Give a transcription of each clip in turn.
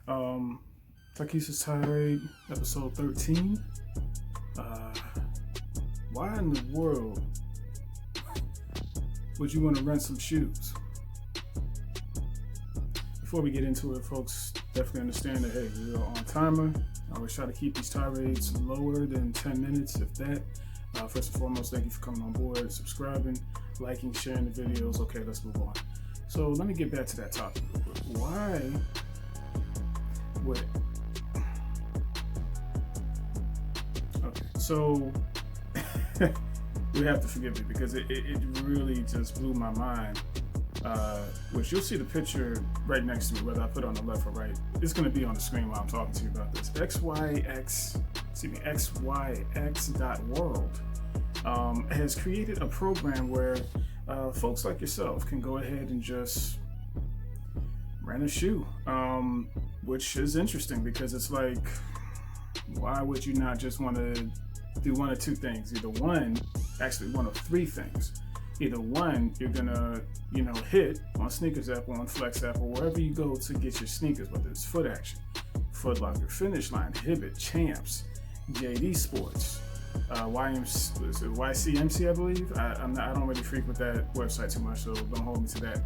Um, Tykisa's Tirade, episode 13. Why in the world would you want to rent some shoes? Before we get into it, folks, definitely understand that, hey, we are on timer. I always try to keep these tirades lower than 10 minutes, if that. First and foremost, thank you for coming on board, subscribing, liking, sharing the videos. Okay, let's move on. So let me get back to that topic. Why would... Okay, so you have to forgive me because it really just blew my mind. Which you'll see the picture right next to me, whether I put it on the left or right. It's going to be on the screen while I'm talking to you about this. xyx.world has created a program where folks like yourself can go ahead and just rent a shoe, which is interesting because it's like, why would you not just want to do one of two things? Either one, actually one of three things. Either one, you're gonna, hit on Sneakers app or on Flex app or wherever you go to get your sneakers, whether it's Foot Action, Foot Locker, Finish Line, Hibbett, Champs, JD Sports, YCMC, I believe. I don't really frequent that website too much, so don't hold me to that.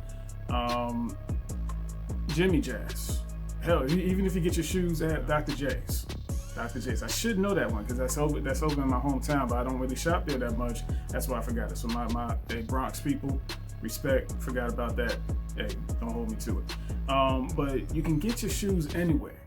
Jimmy Jazz. Hell, even if you get your shoes at Dr. J's. Dr. J's. I should know that one because that's over in my hometown, but I don't really shop there that much. That's why I forgot it. So my Bronx people, respect, forgot about that. Hey, don't hold me to it. But you can get your shoes anywhere.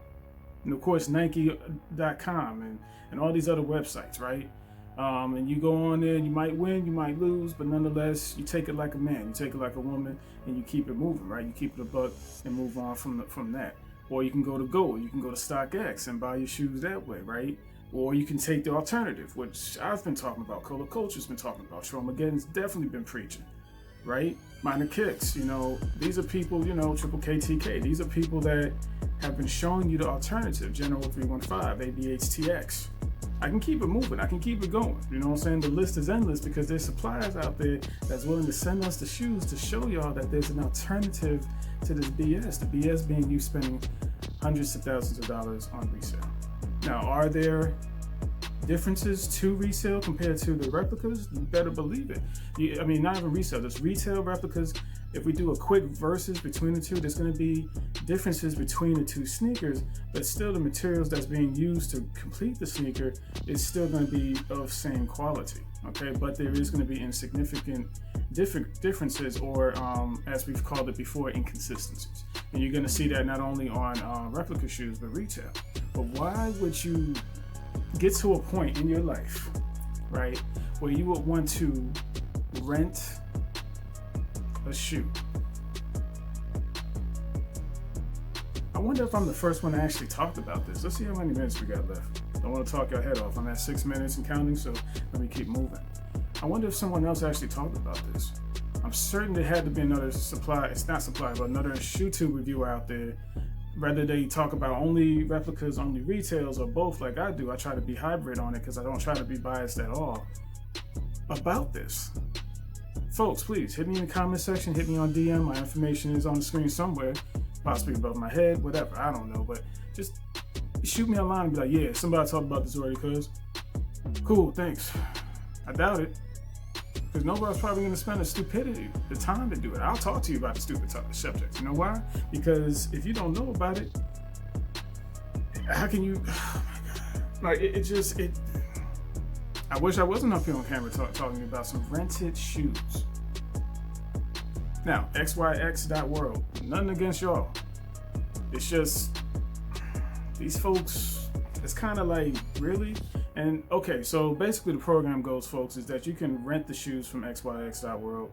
And of course, Nike.com and all these other websites, right? And you go on there, you might win, you might lose, but nonetheless, you take it like a man, you take it like a woman, and you keep it moving, right? You keep it a buck and move on from that. Or you can go to Gold, you can go to StockX and buy your shoes that way, right? Or you can take the alternative, which I've been talking about, Cola Culture's been talking about, Shromageddon's definitely been preaching, right? Minor Kicks, these are people, Triple KTK, these are people that have been showing you the alternative, General 315, ABHTX. I can keep it moving, I can keep it going, you know what I'm saying? The list is endless because there's suppliers out there that's willing to send us the shoes to show y'all that there's an alternative to this BS. The BS being you spending hundreds of thousands of dollars on resale. Now, are there differences to resale compared to the replicas? You better believe it. Not even resale, just retail replicas. If we do a quick versus between the two, there's going to be differences between the two sneakers, but still the materials that's being used to complete the sneaker is still going to be of same quality, okay? But there is going to be insignificant differences, or as we've called it before, inconsistencies. And you're going to see that not only on replica shoes, but retail. But why would you get to a point in your life, right, where you would want to rent a shoe? I wonder if I'm the first one to actually talk about this. Let's see how many minutes we got left. Don't want to talk your head off. I'm at 6 minutes and counting, so let me keep moving. I wonder if someone else actually talked about this. I'm certain there had to be another another shoe tube reviewer out there. Whether they talk about only replicas, only retails, or both like I do. I try to be hybrid on it because I don't try to be biased at all about this. Folks, please hit me in the comment section, hit me on DM. My information is on the screen somewhere, possibly above my head, whatever, I don't know. But just shoot me a line and be like, yeah, somebody talked about this already, cuz. Cool, thanks. I doubt it. Because nobody's probably going to spend the time to do it. I'll talk to you about the stupid subjects. You know why? Because if you don't know about it, how can you? Oh my God! I wish I wasn't up here on camera talking about some rented shoes. Now, xyx.world. Nothing against y'all. It's just these folks. It's kind of like, really? And okay, so basically the program goes, folks, is that you can rent the shoes from xyx.world.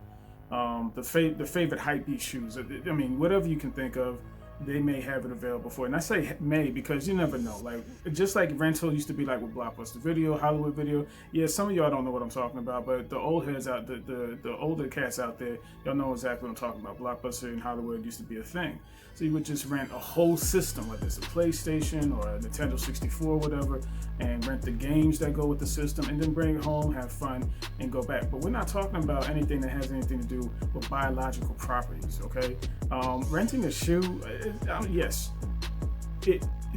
The favorite hypebeast shoes. Whatever you can think of, they may have it available for. And I say may because you never know. Like, just like rental used to be like with Blockbuster Video, Hollywood Video. Yeah, some of y'all don't know what I'm talking about, but the old heads out, the older cats out there, y'all know exactly what I'm talking about. Blockbuster and Hollywood used to be a thing. So you would just rent a whole system, whether it's a PlayStation or a Nintendo 64, whatever, and rent the games that go with the system, and then bring it home, have fun, and go back. But we're not talking about anything that has anything to do with biological properties, okay? Renting a shoe, yes,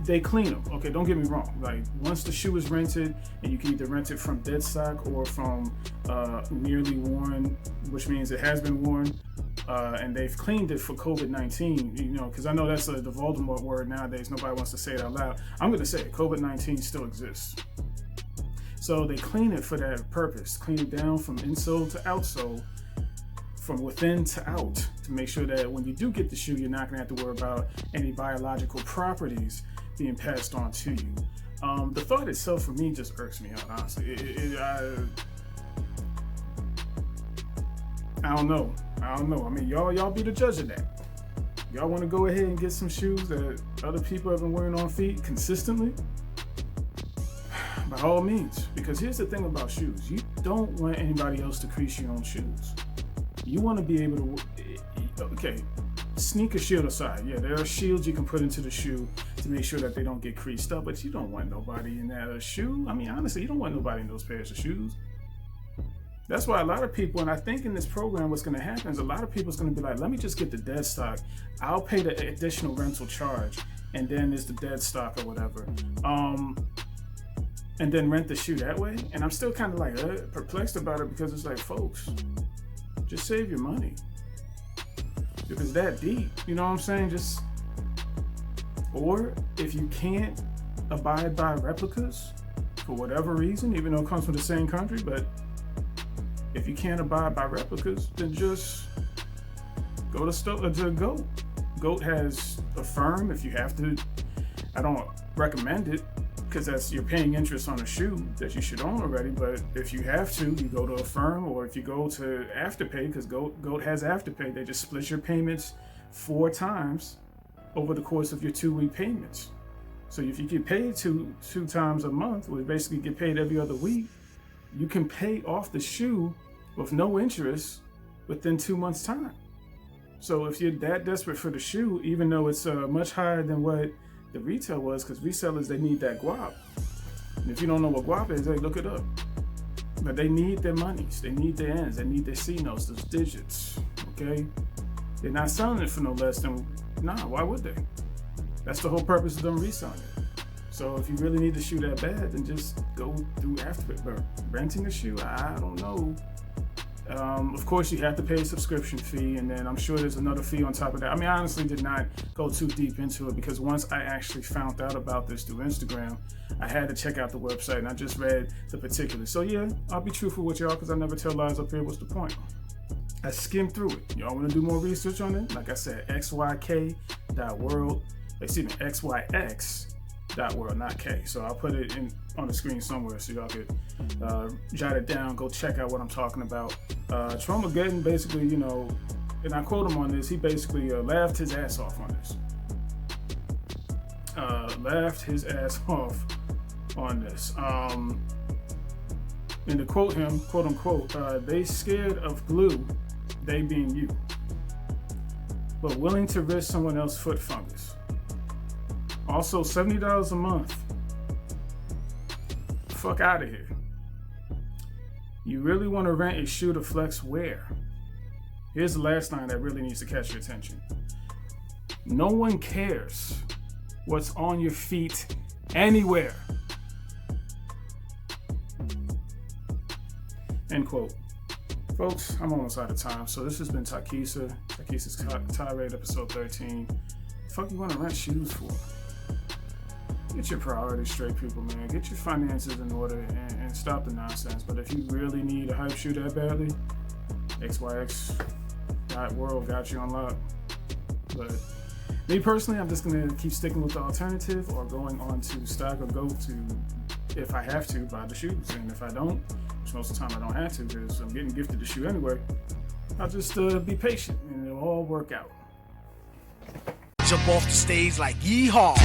they clean them. Okay, don't get me wrong. Like once the shoe is rented, and you can either rent it from dead stock or from nearly worn, which means it has been worn, and they've cleaned it for COVID-19. You know, because I know that's the Voldemort word nowadays. Nobody wants to say it out loud. I'm going to say it. COVID-19 still exists. So they clean it for that purpose. Clean it down from insole to outsole, from within to out, to make sure that when you do get the shoe, you're not going to have to worry about any biological properties being passed on to you. The thought itself for me just irks me out, honestly. I don't know. I mean, y'all be the judge of that. Y'all want to go ahead and get some shoes that other people have been wearing on feet consistently? By all means, because here's the thing about shoes. You don't want anybody else to crease your own shoes. You want to be able to, okay, sneaker shield aside. Yeah, there are shields you can put into the shoe to make sure that they don't get creased up, but you don't want nobody in that shoe. I mean, honestly, you don't want nobody in those pairs of shoes. That's why a lot of people, and I think in this program what's going to happen is a lot of people is going to be like, let me just get the dead stock. I'll pay the additional rental charge, and then there's the dead stock or whatever. And then rent the shoe that way. And I'm still kind of like perplexed about it, because it's like, folks, just save your money. If it's that deep, you know what I'm saying? Just, or if you can't abide by replicas for whatever reason, even though it comes from the same country, but if you can't abide by replicas, then just go to GOAT. GOAT has a firm if you have to. I don't recommend it, because you're paying interest on a shoe that you should own already. But if you have to, you go to a firm, or if you go to Afterpay, because GOAT has Afterpay, they just split your payments 4 times over the course of your 2-week payments. So if you get paid two times a month, or basically get paid every other week, you can pay off the shoe with no interest within 2 months' time. So if you're that desperate for the shoe, even though it's much higher than what the retail was, because resellers, they need that guap. And if you don't know what guap is, hey, look it up. But they need their monies, they need their ends, they need their C notes, those digits. Okay, they're not selling it for no less than, why would they? That's the whole purpose of them reselling it. So if you really need the shoe that bad, then just go through Afterpay. But renting a shoe, I don't know. Of course, you have to pay a subscription fee, and then I'm sure there's another fee on top of that. I mean, I honestly did not go too deep into it, because once I actually found out about this through Instagram, I had to check out the website, and I just read the particulars. So yeah, I'll be truthful with y'all, because I never tell lies up here. What's the point? I skimmed through it. Y'all want to do more research on it? Like I said, xyk.world, xyx.world, not K. So I'll put it on the screen somewhere so y'all could jot it down, go check out what I'm talking about. Tromageddon basically, you know, and I quote him on this, he basically laughed his ass off on this. Laughed his ass off on this. And to quote him, quote unquote, they scared of glue, they being you, but willing to risk someone else's foot fungus. Also, $70 a month. Fuck out of here. You really want to rent a shoe to flex where? Here's the last line that really needs to catch your attention. No one cares what's on your feet anywhere. End quote. Folks, I'm almost out of time, so this has been Tykisa. Tykisa's Tirade, episode 13. Fuck you want to rent shoes for? Get your priorities straight, people, man. Get your finances in order and stop the nonsense. But if you really need a hype shoe that badly, xyx.world got you on lock. But me personally, I'm just going to keep sticking with the alternative, or going on to stock or go to, if I have to, buy the shoes. And if I don't, which most of the time I don't have to because I'm getting gifted the shoe anyway, I'll just be patient and it'll all work out. Jump off the stage like yeehaw.